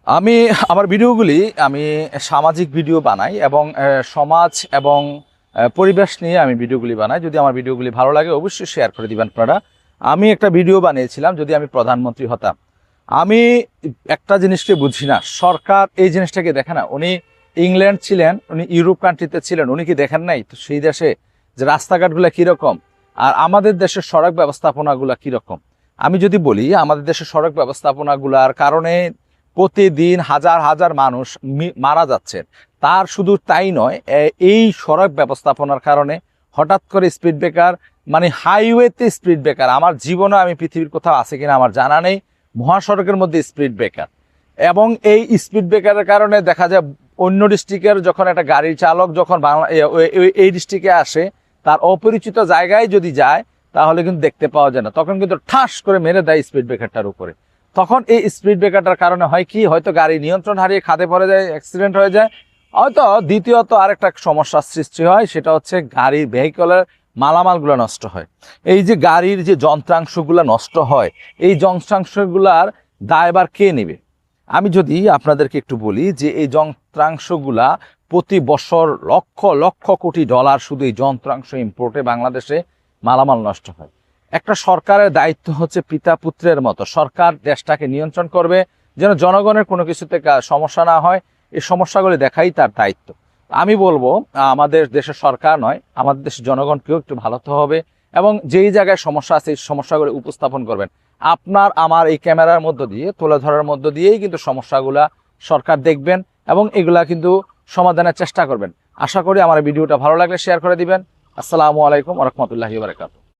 আমি আমার ভিডিওগুলি আমি সামাজিক ভিডিও বানাই এবং সমাজ এবং পরিবেশ নিয়ে আমি ভিডিওগুলি বানাই। যদি আমার ভিডিওগুলি ভালো লাগে অবশ্যই শেয়ার করে দিবেন আপনারা। আমি একটা ভিডিও বানিয়েছিলাম, যদি আমি প্রধানমন্ত্রী হতাম। আমি একটা জিনিসকে বুঝি না, সরকার এই জিনিসটাকে দেখে না। উনি ইংল্যান্ড ছিলেন, উনি ইউরোপ কান্ট্রিতে ছিলেন, উনি কি দেখেন নাই তো সেই দেশে যে রাস্তাঘাটগুলো কীরকম আর আমাদের দেশের সড়ক ব্যবস্থাপনাগুলো কীরকম? আমি যদি বলি আমাদের দেশের সড়ক ব্যবস্থাপনাগুলোর কারণে প্রতিদিন হাজার হাজার মানুষ মারা যাচ্ছে। তার শুধু তাই নয়, এই সড়ক ব্যবস্থাপনার কারণে হঠাৎ করে স্পিড ব্রেকার, মানে হাইওয়েতে স্পিড ব্রেকার আমার জীবনে আমি পৃথিবীর কোথাও আছে কিনা আমার জানা নেই। মহাসড়কের মধ্যে স্পিড ব্রেকার, এবং এই স্পিড ব্রেকারের কারণে দেখা যায় অন্য ডিস্ট্রিক্টের যখন একটা গাড়ির চালক যখন এই ডিস্ট্রিক্টে আসে, তার অপরিচিত জায়গায় যদি যায় তাহলে কিন্তু দেখতে পাওয়া যায় না, তখন কিন্তু ঠাস করে মেরে দেয় স্পিড ব্রেকারটার উপরে। তখন এই স্পিড ব্রেকারটার কারণে হয় কি, হয়তো গাড়ি নিয়ন্ত্রণ হারিয়ে খাদে পড়ে যায়, অ্যাক্সিডেন্ট হয়ে যায়। হয়তো দ্বিতীয়ত আরেকটা সমস্যার সৃষ্টি হয়, সেটা হচ্ছে গাড়ির ভেহিকলের মালামালগুলো নষ্ট হয়। এই যে গাড়ির যে যন্ত্রাংশগুলো নষ্ট হয়, এই যন্ত্রাংশগুলার দায়ভার কে নেবে? আমি যদি আপনাদেরকে একটু বলি যে এই যন্ত্রাংশগুলা প্রতি বছর লক্ষ লক্ষ কোটি ডলার শুধু এই যন্ত্রাংশ ইম্পোর্টে বাংলাদেশে মালামাল নষ্ট হয়। একটা সরকারের দায়িত্ব হচ্ছে পিতা পুত্রের মতো, সরকার দেশটাকে নিয়ন্ত্রণ করবে যেন জনগণের কোনো কিছুতে সমস্যা না হয়, এই সমস্যাগুলি দেখাই তার দায়িত্ব। আমি বলবো আমাদের দেশের সরকার নয়, আমাদের দেশের জনগণকেও একটু ভালো হতে হবে এবং যেই জায়গায় সমস্যা আছে এই সমস্যাগুলি উপস্থাপন করবেন। আপনার আমার এই ক্যামেরার মধ্য দিয়ে তুলে ধরার মধ্য দিয়েই কিন্তু সমস্যাগুলা সরকার দেখবেন এবং এগুলা কিন্তু সমাধানের চেষ্টা করবেন। আশা করি আমার ভিডিওটা ভালো লাগলে শেয়ার করে দিবেন। আসসালামু আলাইকুম ওয়া রাহমাতুল্লাহি ওয়া বারাকাতুহু।